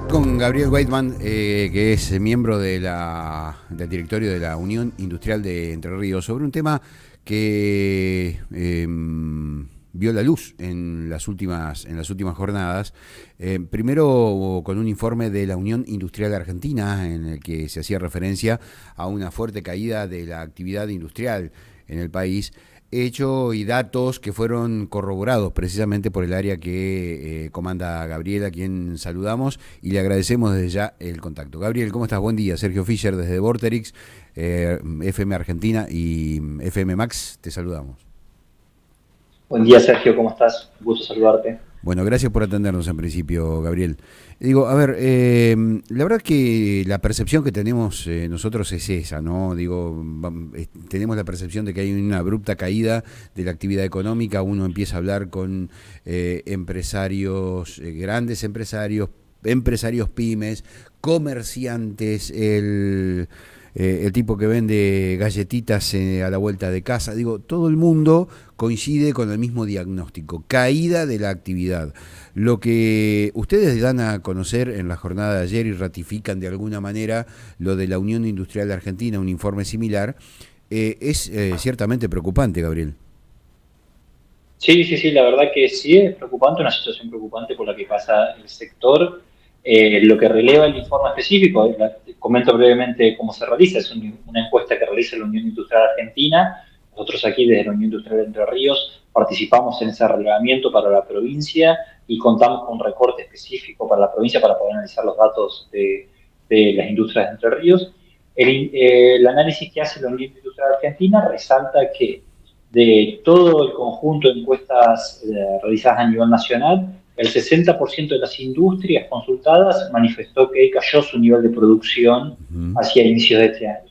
Con Gabriel Weidman, que es miembro del directorio de la Unión Industrial de Entre Ríos, sobre un tema que vio la luz en las últimas jornadas. Primero con un informe de la Unión Industrial Argentina, en el que se hacía referencia a una fuerte caída de la actividad industrial en el país, hecho y datos que fueron corroborados precisamente por el área que comanda Gabriel, a quien saludamos y le agradecemos desde ya el contacto. Gabriel, ¿cómo estás? Buen día. Sergio Fischer desde Vorterix, FM Argentina y FM Max, te saludamos. Buen día, Sergio, ¿cómo estás? Un gusto saludarte. Bueno, gracias por atendernos en principio, Gabriel. Digo, a ver, la verdad que la percepción que tenemos nosotros es esa, ¿no? Digo, tenemos la percepción de que hay una abrupta caída de la actividad económica. Uno empieza a hablar con empresarios, grandes empresarios pymes, comerciantes, el tipo que vende galletitas a la vuelta de casa. Digo, todo el mundo coincide con el mismo diagnóstico: caída de la actividad. Lo que ustedes dan a conocer en la jornada de ayer y ratifican de alguna manera lo de la Unión Industrial de Argentina, un informe similar, es ciertamente preocupante, Gabriel. Sí, la verdad que sí es preocupante, una situación preocupante por la que pasa el sector. Lo que releva el informe específico, comento brevemente cómo se realiza, es una encuesta que realiza la Unión Industrial Argentina. Nosotros aquí desde la Unión Industrial de Entre Ríos participamos en ese relevamiento para la provincia y contamos con un recorte específico para la provincia para poder analizar los datos de las industrias de Entre Ríos. El análisis que hace la Unión Industrial Argentina resalta que de todo el conjunto de encuestas realizadas a nivel nacional, el 60% de las industrias consultadas manifestó que cayó su nivel de producción Uh-huh. hacia inicios de este año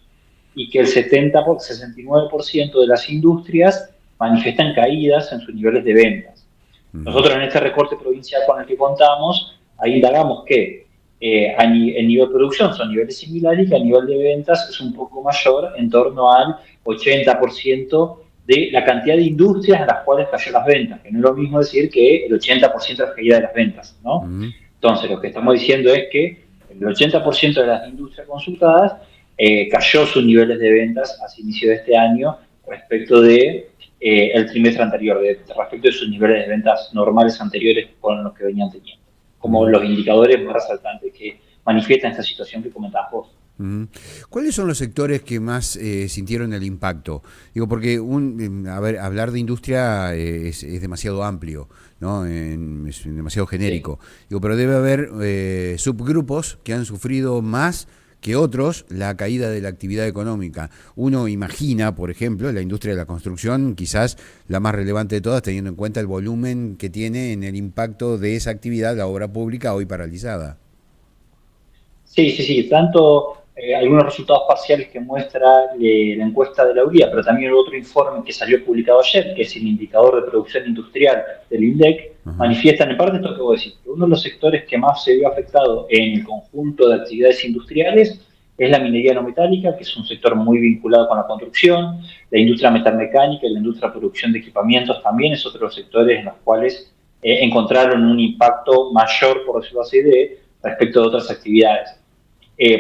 y que el 69% de las industrias manifestan caídas en sus niveles de ventas. Uh-huh. Nosotros en este recorte provincial con el que contamos, ahí indagamos que el nivel de producción son niveles similares y que a nivel de ventas es un poco mayor, en torno al 80% de la cantidad de industrias en las cuales cayó las ventas, que no es lo mismo decir que el 80% de la caída de las ventas, ¿no? Uh-huh. Entonces, lo que estamos diciendo es que el 80% de las industrias consultadas cayó sus niveles de ventas hacia inicio de este año respecto de el trimestre anterior, respecto de sus niveles de ventas normales anteriores con los que venían teniendo, como Uh-huh. los indicadores más resaltantes que manifiestan esta situación que comentabas vos. Uh-huh. ¿Cuáles son los sectores que más sintieron el impacto? Digo, porque a ver, hablar de industria es demasiado amplio, ¿no? Es demasiado Sí. genérico. Digo, pero debe haber subgrupos que han sufrido más que otros la caída de la actividad económica. Uno imagina, por ejemplo, la industria de la construcción, quizás la más relevante de todas, teniendo en cuenta el volumen que tiene en el impacto de esa actividad la obra pública hoy paralizada. Sí, tanto algunos resultados parciales que muestra la encuesta de la URIA, pero también el otro informe que salió publicado ayer, que es el indicador de producción industrial del INDEC, Ajá. manifiestan en parte esto que vos decís, que uno de los sectores que más se vio afectado en el conjunto de actividades industriales es la minería no metálica, que es un sector muy vinculado con la construcción, la industria metalmecánica y la industria de producción de equipamientos también es otro de los sectores en los cuales encontraron un impacto mayor, por decirlo así, respecto de otras actividades.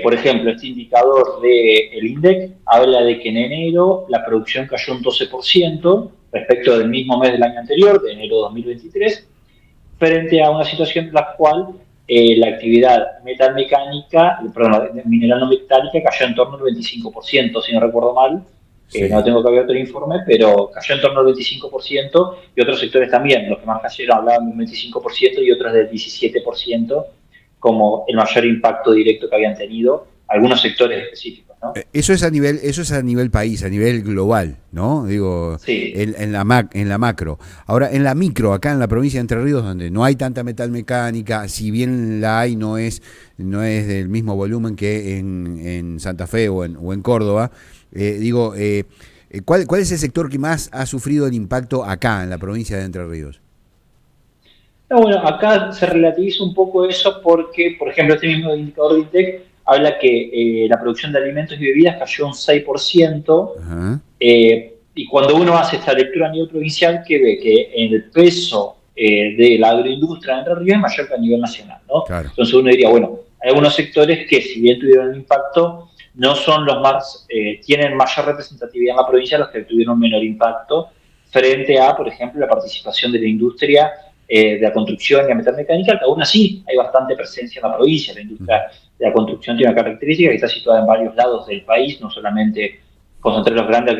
Por ejemplo, este indicador del INDEC habla de que en enero la producción cayó un 12% respecto del mismo mes del año anterior, de enero de 2023, frente a una situación en la cual la actividad metalmecánica, perdón, mineral no metálica cayó en torno al 25%, si no recuerdo mal. No Sí. tengo que ver otro informe, pero cayó en torno al 25% y otros sectores también. Los que más cayeron hablaban de un 25% y otros del 17% como el mayor impacto directo que habían tenido algunos sectores específicos, ¿no? Eso es a nivel país, a nivel global, ¿no? Digo, Sí, en la macro. Ahora, en la micro, acá en la provincia de Entre Ríos, donde no hay tanta metalmecánica, si bien la hay, no es del mismo volumen que en Santa Fe o en Córdoba. Digo, ¿cuál es el sector que más ha sufrido el impacto acá en la provincia de Entre Ríos? no, bueno, acá se relativiza un poco eso porque, por ejemplo, este mismo indicador de INDEC habla que la producción de alimentos y bebidas cayó un 6%, Ajá. y cuando uno hace esta lectura a nivel provincial, que ve que en el peso de la agroindustria en Entre Ríos es mayor que a nivel nacional, ¿no? Claro. Entonces uno diría, bueno, hay algunos sectores que si bien tuvieron un impacto, no son los más, tienen mayor representatividad en la provincia los que tuvieron menor impacto frente a, por ejemplo, la participación de la industria de la construcción y la metalmecánica, que aún así hay bastante presencia en la provincia. La industria de la construcción tiene una característica que está situada en varios lados del país, no solamente concentrada en los grandes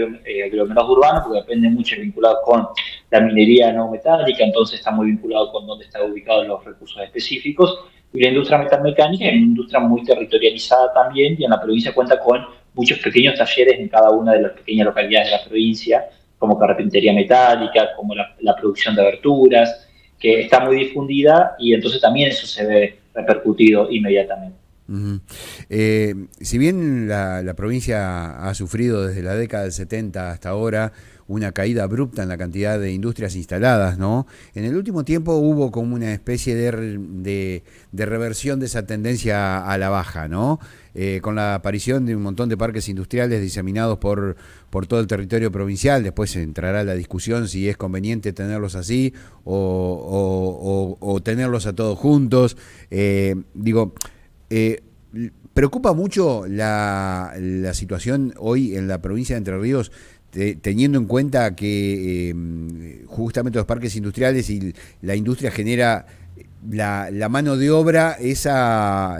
aglomerados urbanos, porque depende mucho vinculado con la minería no metálica, entonces está muy vinculado con dónde están ubicados los recursos específicos. Y la industria metalmecánica es una industria muy territorializada también, y en la provincia cuenta con muchos pequeños talleres en cada una de las pequeñas localidades de la provincia, como carpintería metálica, como la producción de aberturas, que está muy difundida y entonces también eso se ve repercutido inmediatamente. Uh-huh. Si bien la provincia ha sufrido desde la década del 70 hasta ahora una caída abrupta en la cantidad de industrias instaladas, ¿no? En el último tiempo hubo como una especie de reversión de esa tendencia a la baja, ¿no? Con la aparición de un montón de parques industriales diseminados por todo el territorio provincial. Después entrará la discusión si es conveniente tenerlos así o tenerlos a todos juntos. Preocupa mucho la situación hoy en la provincia de Entre Ríos, teniendo en cuenta que justamente los parques industriales y la industria genera la mano de obra esa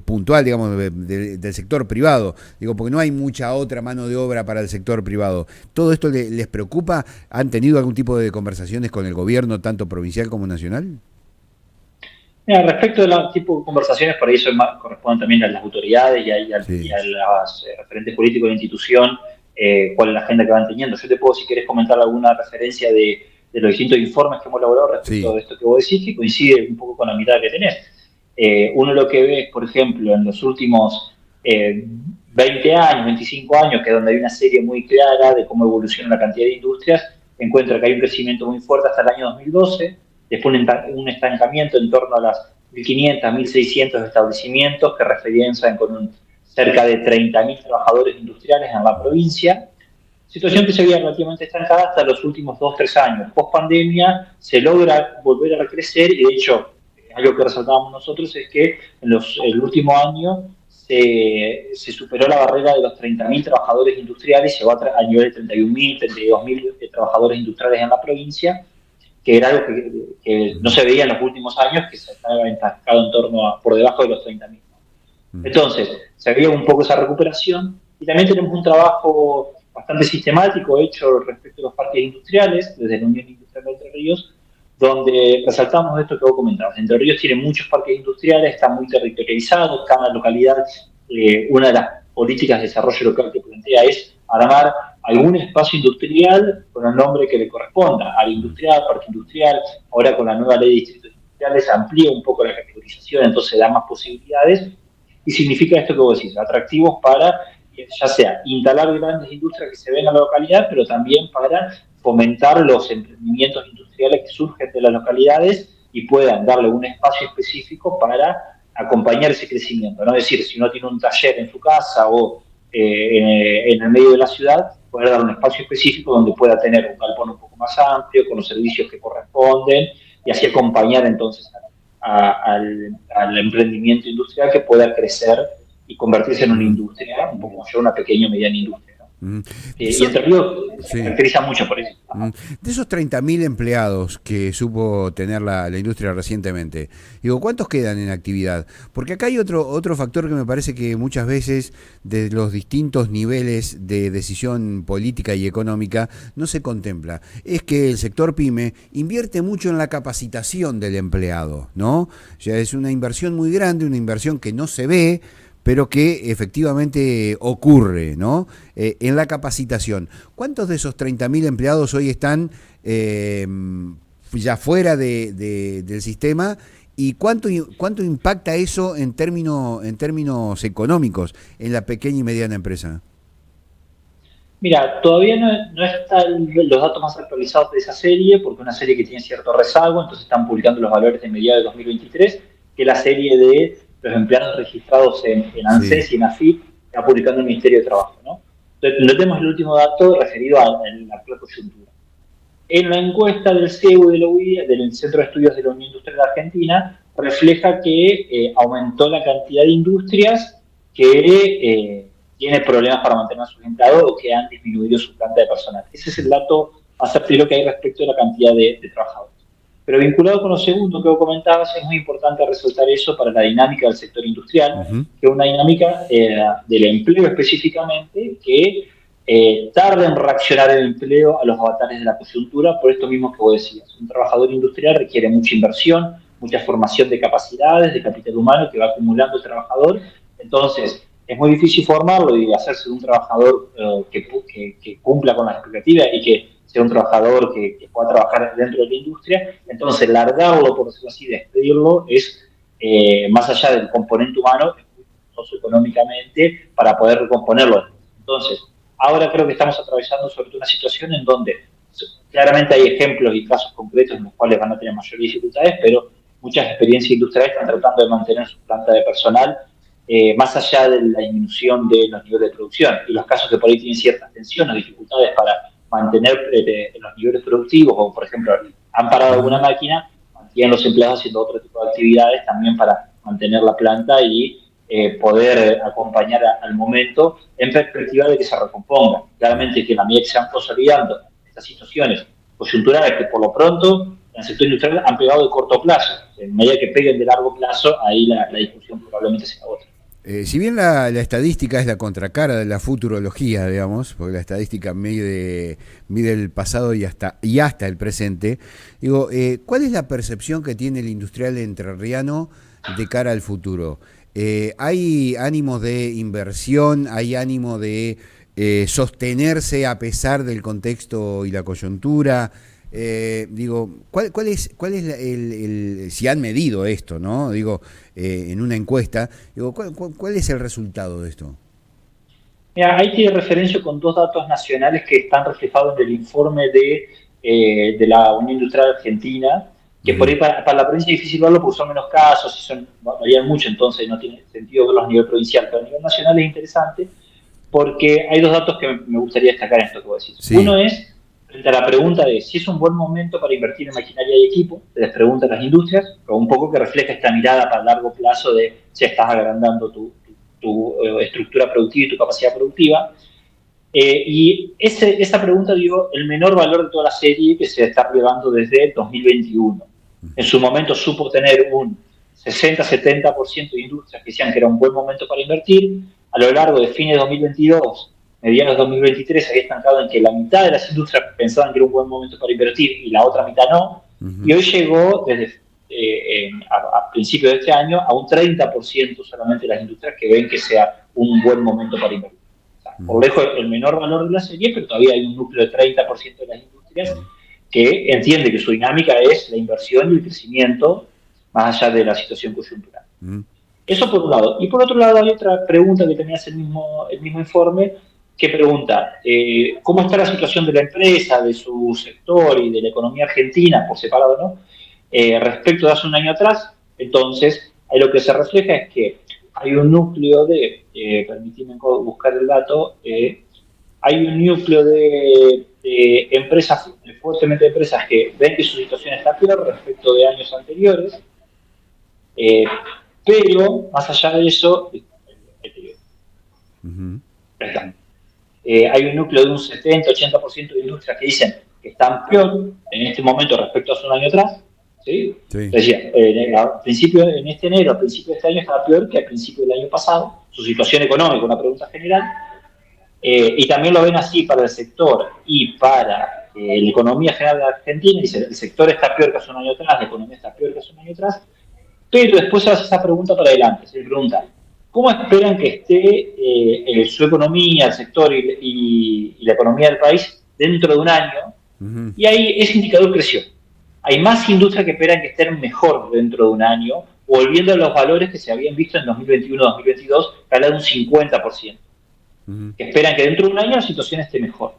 puntual, digamos, del sector privado. Digo, porque no hay mucha otra mano de obra para el sector privado. ¿Todo esto les preocupa? ¿Han tenido algún tipo de conversaciones con el gobierno, tanto provincial como nacional? Mira, respecto del tipo de conversaciones, por ahí eso corresponde también a las autoridades y Sí. a los referentes políticos de la institución, cuál es la agenda que van teniendo. Yo te puedo, si querés, comentar alguna referencia de los distintos informes que hemos elaborado respecto Sí. de esto que vos decís, que coincide un poco con la mirada que tenés. Uno lo que ve, por ejemplo, en los últimos 20 años, 25 años, que es donde hay una serie muy clara de cómo evoluciona la cantidad de industrias, encuentra que hay un crecimiento muy fuerte hasta el año 2012, después un estancamiento en torno a las 1.500, 1.600 establecimientos que referencian con cerca de 30.000 trabajadores industriales en la provincia, situación que se veía relativamente estancada hasta los últimos 2-3 años. Post pandemia se logra volver a crecer y de hecho, algo que resaltábamos nosotros es que en el último año se superó la barrera de los 30.000 trabajadores industriales, llegó a nivel de 31.000, 32.000 trabajadores industriales en la provincia, que era algo que no se veía en los últimos años, que se estaba estancado en torno a por debajo de los 30.000. Entonces, se veía un poco esa recuperación y también tenemos un trabajo bastante sistemático hecho respecto a los parques industriales, desde la Unión Industrial de Entre Ríos, donde resaltamos esto que vos comentabas. Entre Ríos tiene muchos parques industriales, está muy territorializado, cada localidad, una de las políticas de desarrollo local que plantea es armar algún espacio industrial con el nombre que le corresponda, área industrial, parque industrial. Ahora con la nueva ley de distritos industriales se amplía un poco la categorización, entonces da más posibilidades y significa esto que vos decís, atractivos para ya sea instalar grandes industrias que se ven en la localidad, pero también para fomentar los emprendimientos industriales que surgen de las localidades y puedan darle un espacio específico para acompañar ese crecimiento. ¿No? Es decir, si uno tiene un taller en su casa o en el medio de la ciudad, poder dar un espacio específico donde pueda tener un galpón un poco más amplio, con los servicios que corresponden, y así acompañar entonces al emprendimiento industrial que pueda crecer y convertirse en una industria, un poco mayor, una pequeña o mediana industria. ¿No? Y Entre Ríos se Sí. caracteriza mucho por eso. De esos 30.000 empleados que supo tener la industria recientemente, digo, ¿cuántos quedan en actividad? Porque acá hay otro factor que me parece que muchas veces de los distintos niveles de decisión política y económica no se contempla. Es que el sector PYME invierte mucho en la capacitación del empleado, ¿no? Ya es una inversión muy grande, una inversión que no se ve, pero que efectivamente ocurre, ¿no? En la capacitación. ¿Cuántos de esos 30.000 empleados hoy están ya fuera del sistema? ¿Y cuánto impacta eso en términos económicos en la pequeña y mediana empresa? Mira, todavía no están los datos más actualizados de esa serie, porque es una serie que tiene cierto rezago, entonces están publicando los valores de mediados de 2023, que es la serie de los empleados registrados en Sí. ANSES y en AFIP, que está publicando el Ministerio de Trabajo. ¿No? Entonces, no tenemos el último dato referido a la actual coyuntura. En la encuesta del CEU de la UI, del Centro de Estudios de la Unión Industrial de Argentina, refleja que aumentó la cantidad de industrias que tiene problemas para mantener a sus empleados o que han disminuido su planta de personal. Ese es el dato más certero que hay respecto a la cantidad de trabajadores. Pero vinculado con lo segundo que vos comentabas, es muy importante resaltar eso para la dinámica del sector industrial, que es una dinámica del empleo específicamente, que tarda en reaccionar el empleo a los avatares de la coyuntura, por esto mismo que vos decías. Un trabajador industrial requiere mucha inversión, mucha formación de capacidades, de capital humano que va acumulando el trabajador. Entonces, es muy difícil formarlo y hacerse de un trabajador que cumpla con las expectativas y que sea un trabajador que pueda trabajar dentro de la industria. Entonces, largarlo, por decirlo así, despedirlo, es, más allá del componente humano, es muy costoso económicamente para poder recomponerlo. Entonces, ahora creo que estamos atravesando sobre todo una situación en donde claramente hay ejemplos y casos concretos en los cuales van a tener mayores dificultades, pero muchas experiencias industriales están tratando de mantener su planta de personal más allá de la disminución de los niveles de producción. Y los casos que por ahí tienen ciertas tensiones, dificultades para mantener los niveles productivos, o por ejemplo, han parado alguna máquina, mantienen los empleados haciendo otro tipo de actividades también para mantener la planta y poder acompañar al momento en perspectiva de que se recomponga. Claramente que en la medida que se van consolidando estas situaciones coyunturales que por lo pronto en el sector industrial han pegado de corto plazo. En medida que peguen de largo plazo, ahí la discusión probablemente sea otra. Si bien la estadística es la contracara de la futurología, digamos, porque la estadística mide el pasado y hasta el presente, digo, ¿cuál es la percepción que tiene el industrial entrerriano de cara al futuro? ¿Hay ánimo de inversión? ¿Hay ánimo de sostenerse a pesar del contexto y la coyuntura? Digo, ¿cuál es si han medido esto, ¿no? Digo, en una encuesta, digo, ¿cuál es el resultado de esto? Mira, ahí tiene referencia con dos datos nacionales que están reflejados en el informe de la Unión Industrial Argentina, que por ahí para la provincia es difícil verlo porque son menos casos y varían mucho, entonces no tiene sentido verlos a nivel provincial, pero a nivel nacional es interesante porque hay dos datos que me gustaría destacar en esto que vos decís. Sí. Uno es, frente a la pregunta de si es un buen momento para invertir en maquinaria y equipo, se les pregunta a las industrias, pero un poco que refleja esta mirada para largo plazo de si estás agrandando tu estructura productiva y tu capacidad productiva. Y esa pregunta dio el menor valor de toda la serie que se está relevando desde 2021. En su momento supo tener un 60-70% de industrias que decían que era un buen momento para invertir. A lo largo de fines de 2022, mediados de 2023, había estancado en que la mitad de las industrias pensaban que era un buen momento para invertir y la otra mitad no. Y hoy llegó desde a principios de este año a un 30% solamente de las industrias que ven que sea un buen momento para invertir. O sea, por lejos el menor valor de la serie, pero todavía hay un núcleo de 30% de las industrias que entiende que su dinámica es la inversión y el crecimiento más allá de la situación coyuntural. Eso por un lado. Y por otro lado hay otra pregunta que tenía el mismo informe, que pregunta cómo está la situación de la empresa, de su sector y de la economía argentina, por separado, ¿no? Respecto de hace un año atrás. Entonces, ahí lo que se refleja es que hay un núcleo de, permitidme buscar el dato, hay un núcleo de empresas, fuertemente empresas que ven que su situación está peor respecto de años anteriores, pero más allá de eso, hay un núcleo de un 70-80% de industrias que dicen que están peor en este momento respecto a hace un año atrás. ¿Sí? Sí. Decía, en este enero, a principio de este año, estaba peor que al principio del año pasado, su situación económica, una pregunta general, y también lo ven así para el sector y para la economía general de Argentina. Dice, el sector está peor que hace un año atrás, la economía está peor que hace un año atrás, pero después se hace esa pregunta para adelante, se le pregunta, ¿cómo esperan que esté su economía, el sector y la economía del país dentro de un año? Y ahí ese indicador creció. Hay más industrias que esperan que estén mejor dentro de un año, volviendo a los valores que se habían visto en 2021-2022, que habla de un 50%. Que esperan que dentro de un año la situación esté mejor.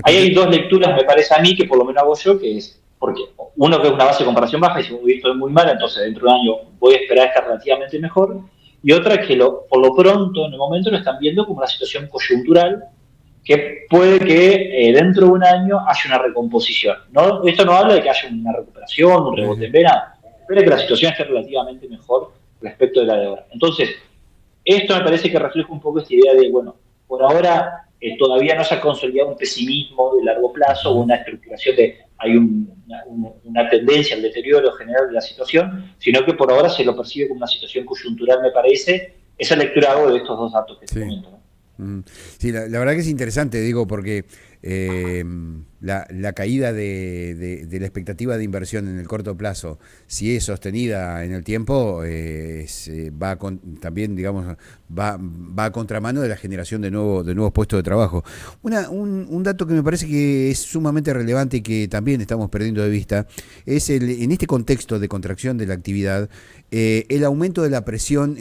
Ahí hay dos lecturas, me parece a mí, que por lo menos hago yo, que es, porque uno que es una base de comparación baja, y si voy estoy muy mal, entonces dentro de un año voy a esperar estar relativamente mejor, y otra que por lo pronto, en el momento, lo están viendo como una situación coyuntural, que puede que dentro de un año haya una recomposición. ¿No? Esto no habla de que haya una recuperación, un rebote en vena, espera que la situación esté relativamente mejor respecto de la de ahora. Entonces, esto me parece que refleja un poco esta idea de, bueno, por ahora todavía no se ha consolidado un pesimismo de largo plazo o una estructuración de, hay una tendencia al deterioro general de la situación, sino que por ahora se lo percibe como una situación coyuntural, me parece. Esa lectura hago de estos dos datos que te Sí. comento, ¿no? Sí, la verdad que es interesante, digo, porque eh, la caída de la expectativa de inversión en el corto plazo, si es sostenida en el tiempo, también, digamos, va a contramano de la generación de nuevos puestos de trabajo. Un dato que me parece que es sumamente relevante y que también estamos perdiendo de vista es en este contexto de contracción de la actividad, el aumento de la presión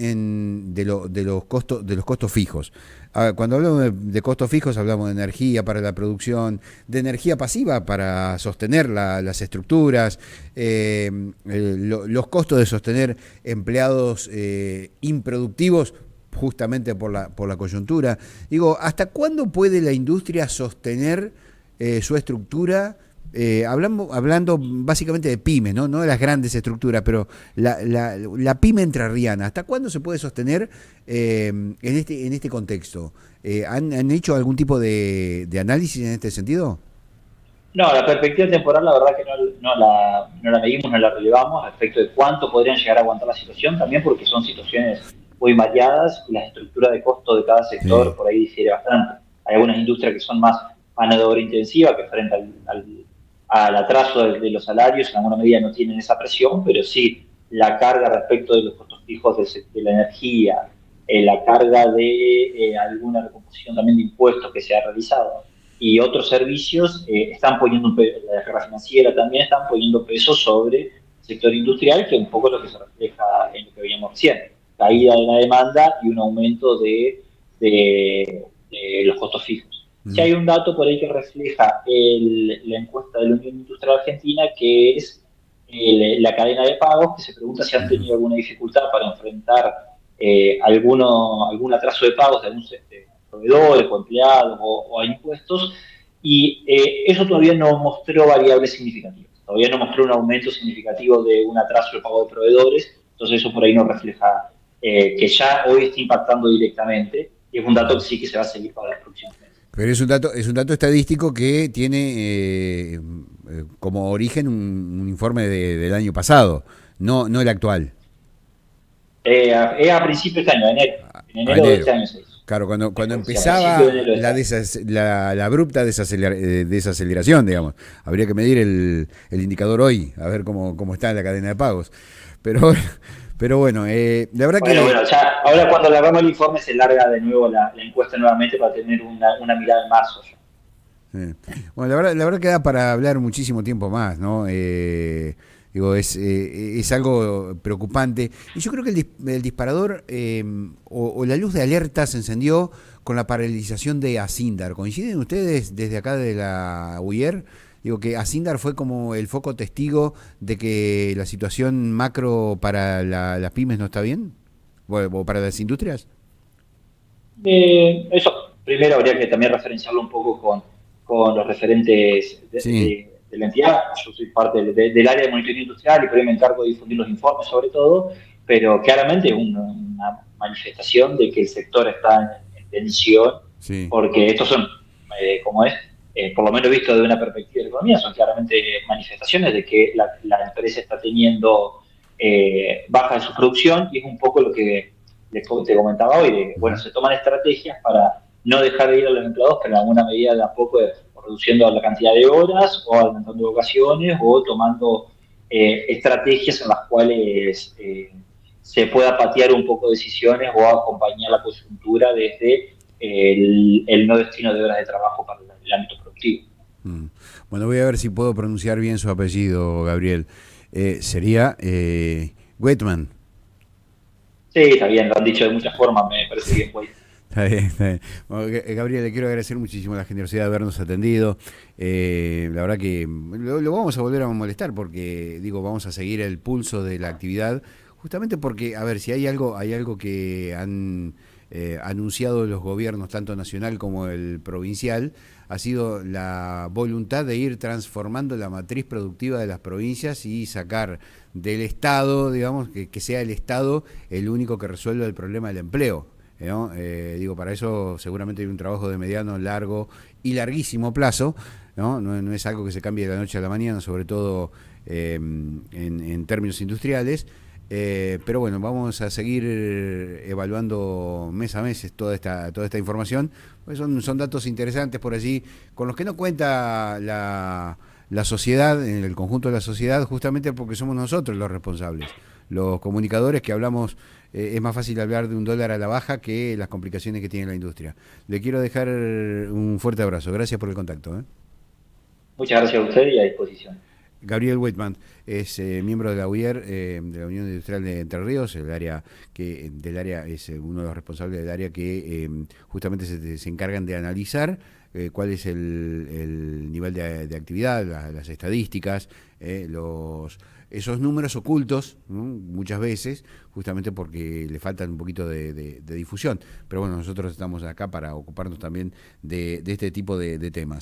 de los costos fijos. Cuando hablamos de costos fijos, hablamos de energía para la producción, de energía pasiva para sostener las estructuras, los costos de sostener empleados improductivos justamente por la coyuntura. Digo, ¿hasta cuándo puede la industria sostener su estructura? Hablando básicamente de pymes, ¿no? No de las grandes estructuras, pero la pyme entrerriana, ¿hasta cuándo se puede sostener en este contexto? ¿Han hecho algún tipo de análisis en este sentido? No, la perspectiva temporal, la verdad que no la medimos, no la relevamos respecto de cuánto podrían llegar a aguantar la situación, también porque son situaciones muy variadas y la estructura de costo de cada sector Sí. por ahí difiere bastante. Hay algunas industrias que son más mano de obra intensiva, que frente al atraso de los salarios en alguna medida no tienen esa presión, pero sí la carga respecto de los costos fijos de la energía, la carga de alguna recomposición también de impuestos que se ha realizado y otros servicios están poniendo, la guerra financiera también están poniendo peso sobre el sector industrial, que es un poco lo que se refleja en lo que veíamos recién, caída de la demanda y un aumento de los costos fijos. Si hay un dato por ahí que refleja la encuesta de la Unión Industrial Argentina, que es la cadena de pagos, que se pregunta si han tenido alguna dificultad para enfrentar algún atraso de pagos de algún proveedores o empleados o a impuestos, y eso todavía no mostró variables significativas, todavía no mostró un aumento significativo de un atraso de pago de proveedores, entonces eso por ahí no refleja que ya hoy está impactando directamente, y es un dato que sí que se va a seguir para los próximos meses. Pero es un dato estadístico que tiene como origen un informe del año pasado, no el actual. A principios de este año, en A enero de enero. este año se hizo. Claro, cuando Sí, a principios de empezaba enero de este año. la abrupta desaceleración, digamos. Habría que medir el indicador hoy, a ver cómo está la cadena de pagos. Pero, pero bueno, la verdad que... Bueno, ya, ahora cuando largamos el informe se larga de nuevo la encuesta nuevamente para tener una mirada en marzo. Ya. eh, bueno, la verdad que da para hablar muchísimo tiempo más, ¿no? Digo, es algo preocupante. Y yo creo que el disparador o la luz de alerta se encendió con la paralización de Asindar. ¿Coinciden ustedes desde acá de la UIER? Digo que Asindar fue como el foco testigo de que la situación macro para las pymes no está bien, o para las industrias. Eso, primero habría que también referenciarlo un poco con los referentes Sí. de la entidad. Yo soy parte del área de monitoreo industrial y por ahí me encargo de difundir los informes sobre todo, pero claramente es una manifestación de que el sector está en tensión, Sí. porque estos son, como es, por lo menos visto de una perspectiva de economía, son claramente manifestaciones de que la empresa está teniendo baja de su producción y es un poco lo que te comentaba hoy, de, bueno, Ujú. se toman estrategias para no dejar de ir a los empleados, pero en alguna medida de a poco, o reduciendo la cantidad de horas, o aumentando ocasiones, o tomando estrategias en las cuales se pueda patear un poco decisiones o acompañar la coyuntura desde el no destino de horas de trabajo para el ámbito productivo. Mm. Bueno, voy a ver si puedo pronunciar bien su apellido, Gabriel. Sería Whitman. Sí, está bien, lo han dicho de muchas formas, me parece bien, güey. Está bien, está bien. Bueno, Gabriel, le quiero agradecer muchísimo la generosidad de habernos atendido. La verdad que lo vamos a volver a molestar porque, digo, vamos a seguir el pulso de la actividad, justamente porque, a ver, si hay algo que han anunciado los gobiernos, tanto nacional como el provincial, ha sido la voluntad de ir transformando la matriz productiva de las provincias y sacar del Estado, digamos, que sea el Estado el único que resuelva el problema del empleo, ¿no? Digo, para eso seguramente hay un trabajo de mediano, largo y larguísimo plazo, ¿no? No es algo que se cambie de la noche a la mañana, sobre todo en términos industriales. Pero bueno, vamos a seguir evaluando mes a mes toda esta información, pues son datos interesantes por allí, con los que no cuenta la sociedad, en el conjunto de la sociedad, justamente porque somos nosotros los responsables. Los comunicadores que hablamos, es más fácil hablar de un dólar a la baja que las complicaciones que tiene la industria. Le quiero dejar un fuerte abrazo. Gracias por el contacto. Muchas gracias a usted y a disposición. Gabriel Wittmann es miembro de la UIER, de la Unión Industrial de Entre Ríos, el área del área es uno de los responsables del área que justamente se encargan de analizar cuál es el nivel de actividad, las estadísticas, esos números ocultos, ¿no? Muchas veces, justamente porque le faltan un poquito de difusión. Pero bueno, nosotros estamos acá para ocuparnos también de este tipo de temas.